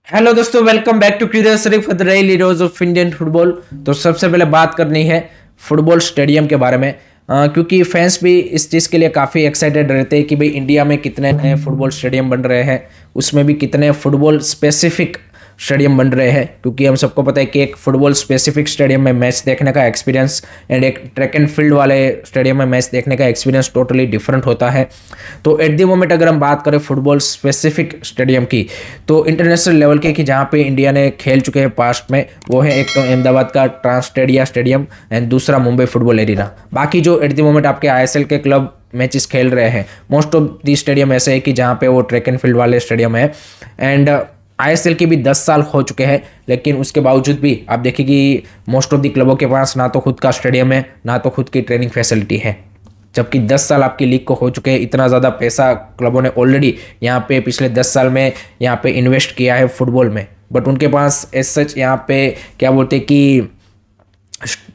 Hello दोस्तों, welcome back to curious Sharif for the daily dose of Indian football. तो सबसे पहले बात करनी है फुटबॉल स्टेडियम के बारे में। क्योंकि फैंस भी इस चीज़ के लिए काफ़ी एक्साइटेड रहते हैं कि भाई इंडिया में कितने नए फुटबॉल स्टेडियम बन रहे हैं, उसमें भी कितने फुटबॉल स्पेसिफिक स्टेडियम बन रहे हैं। क्योंकि हम सबको पता है कि एक फुटबॉल स्पेसिफिक स्टेडियम में मैच देखने का एक्सपीरियंस एंड एक ट्रैक एंड फील्ड वाले स्टेडियम में मैच देखने का एक्सपीरियंस टोटली डिफरेंट होता है। तो एट द मोमेंट अगर हम बात करें फुटबॉल स्पेसिफिक स्टेडियम की, तो इंटरनेशनल लेवल के कि जहाँ पे इंडिया ने खेल चुके हैं पास्ट में, वो है एक तो अहमदाबाद का ट्रांसस्टेडिया स्टेडियम एंड दूसरा मुंबई फुटबॉल एरिना। बाकी जो एट द मोमेंट आपके आईएसएल के क्लब मैचेस खेल रहे हैं, मोस्ट ऑफ दी स्टेडियम ऐसे है कि जहाँ पे वो ट्रैक एंड फील्ड वाले स्टेडियम है। एंड आईएसएल के भी 10 साल हो चुके हैं, लेकिन उसके बावजूद भी आप देखिए कि मोस्ट ऑफ दी क्लबों के पास ना तो खुद का स्टेडियम है, ना तो खुद की ट्रेनिंग फैसिलिटी है। जबकि 10 साल आपकी लीग को हो चुके हैं, इतना ज़्यादा पैसा क्लबों ने ऑलरेडी यहाँ पे पिछले 10 साल में यहाँ पे इन्वेस्ट किया है फुटबॉल में, बट उनके पास एज सच यहाँ पे क्या बोलते हैं कि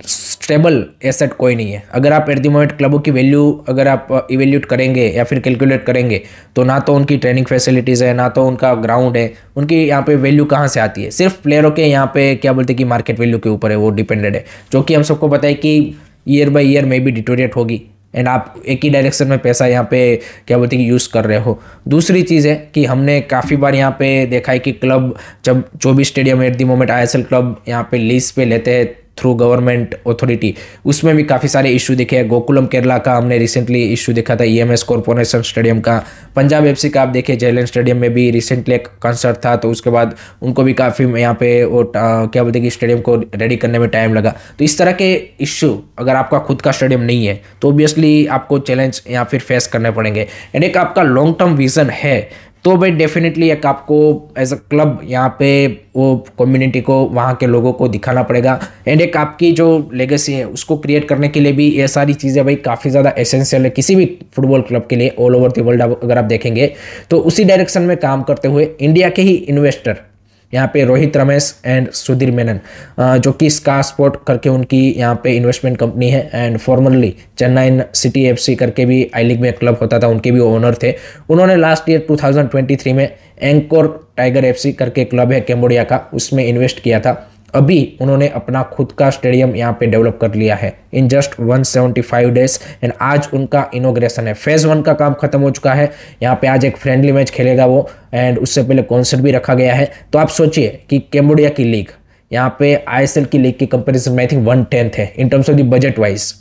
स्टेबल एसेट कोई नहीं है। अगर आप एट द मोमेंट क्लबों की वैल्यू अगर आप इवेल्यूट करेंगे या फिर कैलकुलेट करेंगे, तो ना तो उनकी ट्रेनिंग फैसिलिटीज़ है, ना तो उनका ग्राउंड है। उनकी यहाँ पे वैल्यू कहाँ से आती है? सिर्फ प्लेयरों के यहाँ पे क्या बोलते हैं कि मार्केट वैल्यू के ऊपर है, वो डिपेंडेड है, जो कि हम सबको पता है कि ईयर बाई ईयर में भी डिटोरिएट होगी। एंड आप एक ही डायरेक्शन में पैसा यहाँ पे क्या बोलते हैं कि यूज़ कर रहे हो। दूसरी चीज़ है कि हमने काफ़ी बार यहाँ पे देखा है कि क्लब जब जो भी stadium at the moment ISL club यहाँ पे लीज पे लेते हैं थ्रू गवर्नमेंट अथॉरिटी, उसमें भी काफ़ी सारे इशू दिखे हैं। गोकुलम केरला का हमने रिसेंटली इशू देखा था, ईएमएस कॉर्पोरेशन स्टेडियम का। पंजाब एफसी का आप देखिए जयलैंड स्टेडियम में भी रिसेंटली एक कंसर्ट था, तो उसके बाद उनको भी काफ़ी यहाँ पे वो क्या बोलते हैं कि स्टेडियम को रेडी करने में टाइम लगा। तो इस तरह के इशू अगर आपका खुद का स्टेडियम नहीं है, तो ऑब्वियसली आपको चैलेंज या फिर फेस करने पड़ेंगे। एंड एक आपका लॉन्ग टर्म विजन है, तो भाई डेफिनेटली एक आपको एज अ क्लब यहाँ पे वो कम्युनिटी को, वहाँ के लोगों को दिखाना पड़ेगा। एंड एक आपकी जो लेगेसी है उसको क्रिएट करने के लिए भी ये सारी चीज़ें भाई काफ़ी ज़्यादा एसेंशियल है किसी भी फुटबॉल क्लब के लिए ऑल ओवर द वर्ल्ड। अगर आप देखेंगे तो उसी डायरेक्शन में काम करते हुए इंडिया के ही इन्वेस्टर यहाँ पे रोहित रमेश एंड सुधीर मेनन, जो कि स्का स्पोर्ट करके उनकी यहाँ पे इन्वेस्टमेंट कंपनी है, and formerly Chennai city FC करके भी आई लीग में क्लब होता था, उनके भी ओनर थे। उन्होंने लास्ट ईयर 2023 में एंकोर टाइगर एफसी करके क्लब है कैम्बोडिया का, उसमें इन्वेस्ट किया था। अभी उन्होंने अपना खुद का स्टेडियम यहाँ पे डेवलप कर लिया है इन जस्ट 175 डेज। एंड आज उनका इनोग्रेशन है, फेज 1 का काम खत्म हो चुका है। यहाँ पे आज एक फ्रेंडली मैच खेलेगा वो, एंड उससे पहले कॉन्सर्ट भी रखा गया है। तो आप सोचिए कि कैम्बोडिया की लीग यहाँ पे आईएसएल की लीग की कंपेरिजन में आई थिंक 1/10 है in terms of the budget wise,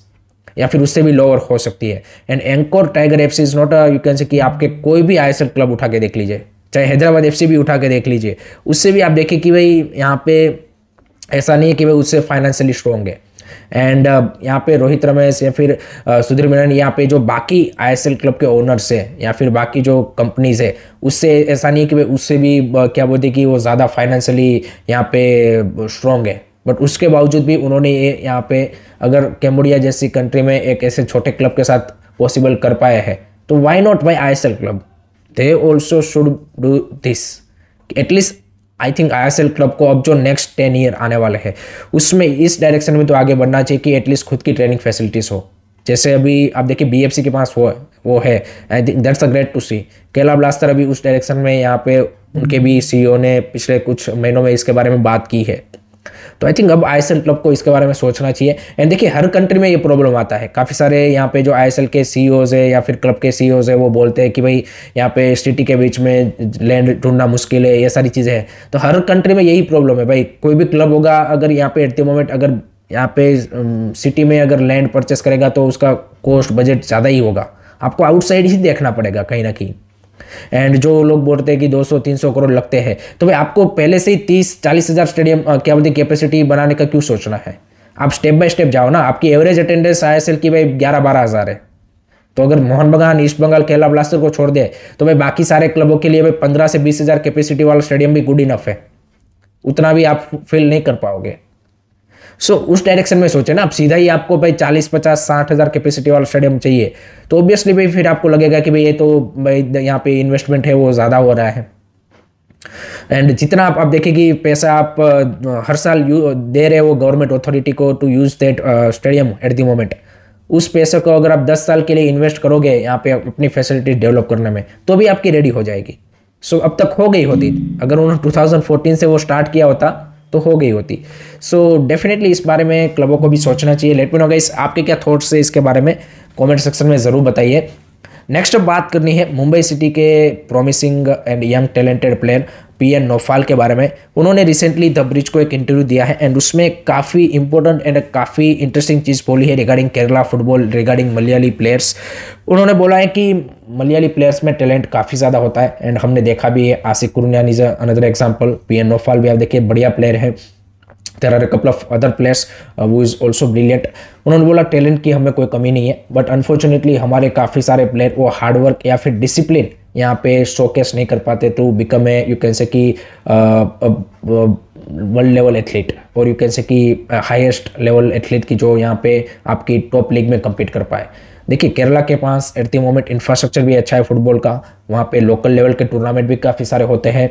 या फिर उससे भी लोअर हो सकती है। And anchor tiger FC is not you can say कि आपके कोई भी आईएसएल क्लब उठा के देख लीजिए, चाहे हैदराबाद एफसी भी उठा के देख लीजिए, उससे भी आप देखिए कि भाई यहाँ पे ऐसा नहीं है कि भाई उससे फाइनेंशियली स्ट्रॉन्ग है। एंड यहाँ पे रोहित रमेश या फिर सुधीर मेनन, यहाँ पे जो बाकी आईएसएल क्लब के ओनर्स हैं या फिर बाकी जो कंपनीज है, उससे ऐसा नहीं है कि भाई उससे भी क्या बोलते कि वो ज़्यादा फाइनेंशियली यहाँ पे स्ट्रॉन्ग है। बट उसके बावजूद भी उन्होंने ये यहाँ पे अगर कैम्बोडिया जैसी कंट्री में एक ऐसे छोटे क्लब के साथ पॉसिबल कर पाए हैं, तो why not by ISL club, they also should do this. At least I think ISL club को अब जो नेक्स्ट 10 ईयर आने वाले हैं उसमें इस डायरेक्शन में तो आगे बढ़ना चाहिए कि एटलीस्ट खुद की ट्रेनिंग फैसिलिटीज़ हो। जैसे अभी आप देखिए बीएफसी के पास वो है, I think that's a great to see. Kerala blaster अभी उस डायरेक्शन में यहाँ पे उनके भी सीईओ ने पिछले कुछ महीनों में इसके बारे में बात की है। तो आई थिंक अब आईएसएल क्लब को इसके बारे में सोचना चाहिए। एंड देखिए हर कंट्री में ये प्रॉब्लम आता है, काफ़ी सारे यहाँ पे जो आईएसएल के सीईओज है या फिर क्लब के सीईओज है, वो बोलते हैं कि भाई यहाँ पे सिटी के बीच में लैंड ढूंढना मुश्किल है, ये सारी चीज़ें हैं। तो हर कंट्री में यही प्रॉब्लम है भाई। कोई भी क्लब होगा अगर यहाँ पे एट द मोमेंट अगर यहाँ पे सिटी में अगर लैंड परचेस करेगा, तो उसका कॉस्ट बजट ज़्यादा ही होगा, आपको आउटसाइड ही देखना पड़ेगा कहीं ना कहीं। एंड जो लोग बोलते हैं कि 200-300 करोड़ लगते हैं, तो भाई आपको पहले से ही 30-40 हज़ार स्टेडियम क्या बोलते हैं कैपेसिटी बनाने का क्यों सोचना है? आप स्टेप बाय स्टेप जाओ ना। आपकी एवरेज अटेंडेंस आईएसएल की भाई 11-12 हज़ार है, तो अगर मोहन बगान, ईस्ट बंगाल, केरला ब्लास्टर को छोड़ दे, तो भाई बाकी सारे क्लबों के लिए भाई 15 से 20 हज़ार कैपेसिटी वाला स्टेडियम भी गुड इनफ है। उतना भी आप फिल नहीं कर पाओगे। सो उस डायरेक्शन में सोचे ना आप, सीधा ही आपको भाई 40-50-60 हज़ार कैपेसिटी वाला स्टेडियम चाहिए, तो ऑब्वियसली भाई फिर आपको लगेगा कि भाई ये तो भाई यहाँ पे इन्वेस्टमेंट है वो ज़्यादा हो रहा है। एंड जितना आप देखिए कि पैसा आप हर साल दे रहे हो गवर्नमेंट अथॉरिटी को to use that stadium at the moment, उस पैसे को अगर आप 10 साल के लिए इन्वेस्ट करोगे यहाँ पे अपनी फैसिलिटी डेवलप करने में, तो भी आपकी रेडी हो जाएगी। सो अब तक हो गई होती, अगर उन्होंने 2014 से वो स्टार्ट किया होता तो हो गई होती। सो डेफिनेटली इस बारे में क्लबों को भी सोचना चाहिए। लेट मी नो गाइस आपके क्या थॉट्स है इसके बारे में, कमेंट सेक्शन में ज़रूर बताइए। नेक्स्ट अब बात करनी है मुंबई सिटी के promising and young talented player PN Naufal के बारे में। उन्होंने रिसेंटली द ब्रिज को एक इंटरव्यू दिया है एंड उसमें काफ़ी इंपॉर्टेंट एंड काफ़ी इंटरेस्टिंग चीज़ बोली है regarding Kerala football, regarding Malayali players. उन्होंने बोला है कि मलयाली प्लेयर्स में टैलेंट काफ़ी ज़्यादा होता है एंड हमने देखा भी है, Ashique Kuruniyan is another example, PN Noufal भी आप देखिए बढ़िया प्लेयर है। There are couple of other players वो इज़ ऑल्सो ब्रिलियंट। उन्होंने बोला टैलेंट की हमें कोई कमी नहीं है, बट अनफॉर्चुनेटली हमारे काफ़ी सारे प्लेयर वो हार्डवर्क या फिर डिसिप्लिन यहाँ पे शोकेस नहीं कर पाते to become a, you can say कि वर्ल्ड लेवल एथलीट, और यू कैन से कि हाईएस्ट लेवल एथलीट की जो यहाँ पे आपकी टॉप लीग में कम्पीट कर पाए। देखिए केरला के पास एट द मोमेंट इंफ्रास्ट्रक्चर भी अच्छा है फुटबॉल का, वहाँ पे लोकल लेवल के टूर्नामेंट भी काफ़ी सारे होते हैं,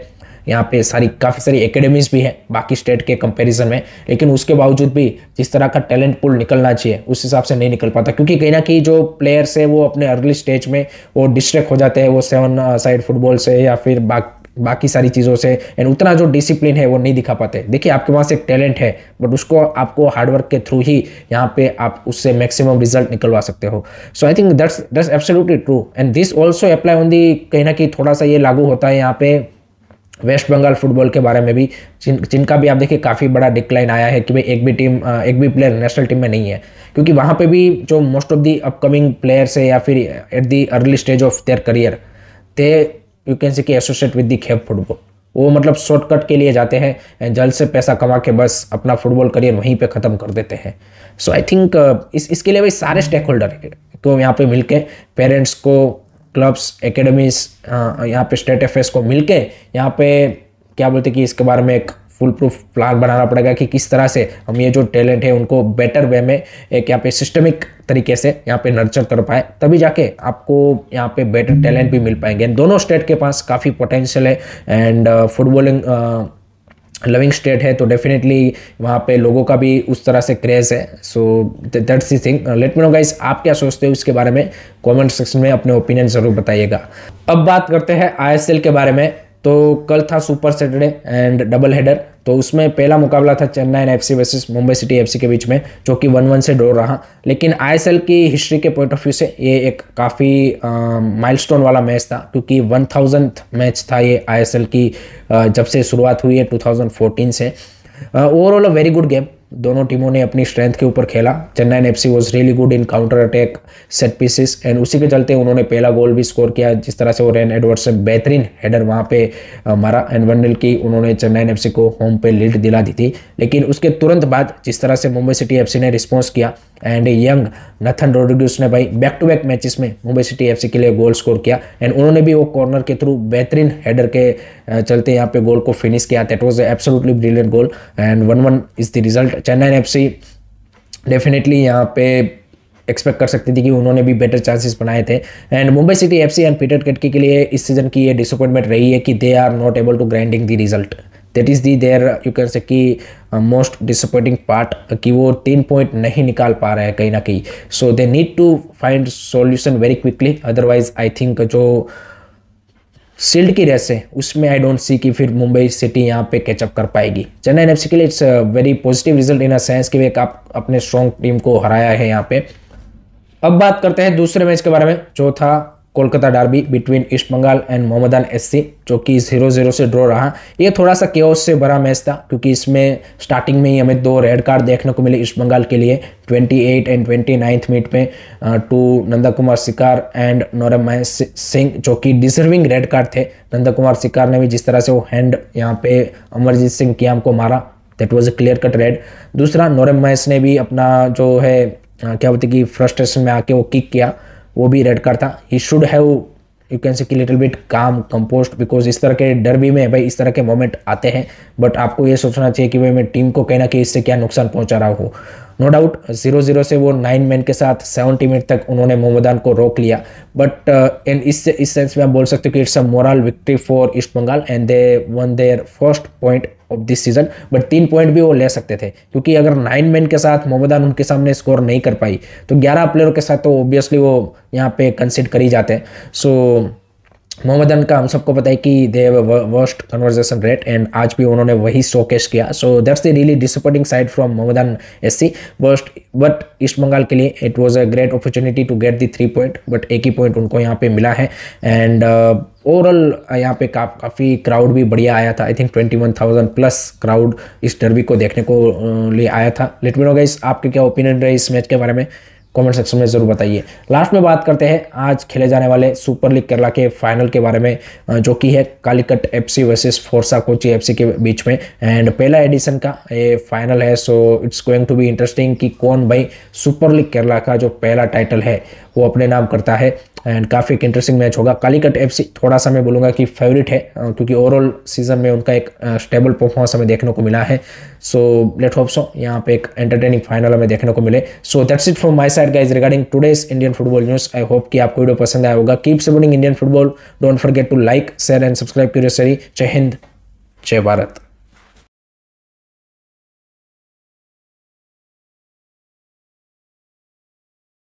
यहाँ पे काफ़ी सारी एकेडमीज भी है बाकी स्टेट के कंपैरिजन में, लेकिन उसके बावजूद भी जिस तरह का टैलेंट पूल निकलना चाहिए उस हिसाब से नहीं निकल पाता, क्योंकि कहीं ना कहीं जो प्लेयर्स है वो अपने अर्ली स्टेज में वो डिस्ट्रैक्ट हो जाते हैं वो 7 साइड फुटबॉल से या फिर बाकी सारी चीज़ों से, एंड उतना जो डिसिप्लिन है वो नहीं दिखा पाते। देखिए आपके पास एक टैलेंट है बट उसको आपको हार्डवर्क के थ्रू ही यहाँ पे आप उससे मैक्सिमम रिजल्ट निकलवा सकते हो। So I think that's absolutely true and this also apply on the, कहीं ना कहीं थोड़ा सा ये लागू होता है यहाँ पे वेस्ट बंगाल फुटबॉल के बारे में भी, जिनका भी आप देखिए काफ़ी बड़ा डिक्लाइन आया है कि भाई एक भी प्लेयर नेशनल टीम में नहीं है, क्योंकि वहाँ पे भी जो most of the upcoming players है या फिर at the early stage of their career they you can say कि एसोसिएट विद दी खेप फुटबॉल, वो मतलब शॉर्टकट के लिए जाते हैं, जल्द से पैसा कमा के बस अपना फुटबॉल करियर वहीं पे ख़त्म कर देते हैं। सो आई थिंक इसके लिए भाई सारे स्टेक होल्डर को यहाँ पे मिलके, पेरेंट्स को, क्लब्स, एकेडमीज, यहाँ पे स्टेट अफेयर्स को मिलके यहाँ पे क्या बोलते कि इसके बारे में एक फुल प्रूफ प्लान बनाना पड़ेगा कि किस तरह से हम ये जो टैलेंट है उनको बेटर वे में एक यहाँ पे सिस्टमिक तरीके से यहाँ पे नर्चर कर पाए, तभी जाके आपको यहाँ पे बेटर टैलेंट भी मिल पाएंगे। दोनों स्टेट के पास काफ़ी पोटेंशियल है एंड फुटबॉलिंग लविंग स्टेट है, तो डेफिनेटली वहाँ पे लोगों का भी उस तरह से क्रेज़ है। सो that's the thing. Let me know guys आप क्या सोचते हो इसके बारे में, कमेंट सेक्शन में अपने ओपिनियन ज़रूर बताइएगा। अब बात करते हैं आईएसएल के बारे में। तो कल था super Saturday and double header, तो उसमें पहला मुकाबला था Chennai FC versus Mumbai city FC के बीच में, जो कि 1-1 से ड्रॉ रहा। लेकिन आईएसएल की हिस्ट्री के पॉइंट ऑफ व्यू से ये एक काफ़ी माइलस्टोन वाला मैच था, क्योंकि 1000th मैच था ये आईएसएल की जब से शुरुआत हुई है 2014 से। Overall a very good game, दोनों टीमों ने अपनी स्ट्रेंथ के ऊपर खेला। Chennai FC was really good in counter attack, set pieces, and उसी के चलते उन्होंने पहला गोल भी स्कोर किया, जिस तरह से वो रेन एडवर्ड्स से बेहतरीन हेडर वहाँ पे मारा एंड 1-0 की उन्होंने चेन्नई एफसी को होम पे लीड दिला दी थी। लेकिन उसके तुरंत बाद जिस तरह से मुंबई सिटी एफसी ने रिस्पॉन्स किया एंड यंग नथन रोड्रिगस ने भाई बैक टू बैक मैचेस में मुंबई सिटी एफसी के लिए गोल स्कोर किया एंड उन्होंने भी वो कॉर्नर के थ्रू बेहतरीन हेडर के चलते यहाँ पे गोल को फिनिश किया। That was absolutely brilliant goal and 1-1 is the result. Chennai FC definitely यहाँ पे एक्सपेक्ट कर सकती थी कि उन्होंने भी बेटर चांसेस बनाए थे and Mumbai city FC and Peter Ketki के लिए इस सीजन की ये डिसअपॉइंटमेंट रही है कि they are not able to grinding the result. That is the there you can say कि मोस्ट डिसअपॉइंटिंग पार्ट, कि वो 3 पॉइंट नहीं निकाल पा रहे हैं कहीं ना कहीं। So they need to find solution very quickly, otherwise I think जो शील्ड की रेस है उसमें आई डोंट सी कि फिर मुंबई सिटी यहाँ पे कैचअप कर पाएगी। चेन्नई एफसी के लिए it's very positive result in a sense कि एक आप अपने स्ट्रॉन्ग टीम को हराया है यहाँ पे। अब बात करते हैं दूसरे मैच के बारे में, जो था Kolkata derby between East Bengal and Mohammedan SC, जो कि 0-0 से ड्रॉ रहा। ये थोड़ा सा केओस से भरा मैच था, क्योंकि इसमें स्टार्टिंग में ही हमें 2 रेड कार्ड देखने को मिले ईस्ट बंगाल के लिए 28 एंड 29 मिनट में टू नंदा कुमार सिकार एंड नोरम सिंह, जो कि डिजर्विंग रेड कार्ड थे। नंदा कुमार सिकार ने भी जिस तरह से वो हैंड यहाँ पे अमरजीत सिंह कियाम को मारा, that was a clear cut red. दूसरा नोरम मैस ने भी अपना जो है क्या बोलते कि फ्रस्ट्रेशन में आके वो किक किया, वो भी रेड कार्ड था। He should have you can say कि लिटिल बिट काम कंपोस्ट, बिकॉज इस तरह के डर्बी में भाई इस तरह के मोमेंट आते हैं, बट आपको ये सोचना चाहिए कि भाई मैं टीम को कहीं ना कहीं इससे क्या नुकसान पहुंचा रहा हूँ। नो डाउट 0-0 से वो 9 मैन के साथ 70 मिनट तक उन्होंने मोहम्मदान को रोक लिया, बट इन इस सेंस में आप बोल सकते हो कि it's a moral victory for East Bengal and they won their first point of this season. But 3 point भी वो ले सकते थे, क्योंकि अगर 9 मैन के साथ मोहम्मदान उनके सामने स्कोर नहीं कर पाई तो 11 प्लेयरों के साथ तो ऑब्वियसली वो यहाँ पे कंसीड कर ही जाते हैं। सो मोहम्मदन का हम सबको पता है कि they have a worst conversation rate, and आज भी उन्होंने वही शोकेस किया। So that's the really disappointing side from Mohammedan SC. But East Bengal के लिए it was a great opportunity to get the 3 point, but एक ही पॉइंट उनको यहाँ पे मिला है। एंड ओवरऑल यहाँ पे काफ़ी क्राउड भी बढ़िया आया था। आई थिंक 21,000 प्लस क्राउड इस डर्बी को देखने को लिए आया था। लेट मी नो गाइस, आपके क्या ओपिनियन रहे इस मैच के बारे में, कमेंट सेक्शन में जरूर बताइए। लास्ट में बात करते हैं आज खेले जाने वाले सुपर लीग केरला के फाइनल के बारे में, जो कि है Calicut FC versus Forca Kochi FC के बीच में। एंड पहला एडिशन का ये फाइनल है, so it's going to be interesting कि कौन भाई सुपर लीग केरला का जो पहला टाइटल है वो अपने नाम करता है। एंड काफ़ी एक इंटरेस्टिंग मैच होगा। कालीकट एफसी थोड़ा सा मैं बोलूँगा कि फेवरेट है, क्योंकि ओवरऑल सीजन में उनका एक स्टेबल परफॉर्मेंस हमें देखने को मिला है। सो लेट होप सो यहाँ पे एक एंटरटेनिंग फाइनल हमें देखने को मिले। So that's it from my side guys regarding today's Indian football news. I hope कि आपको वीडियो पसंद आया होगा। Keep supporting Indian football, don't forget to like share and subscribe curious. जय हिंद, जय भारत।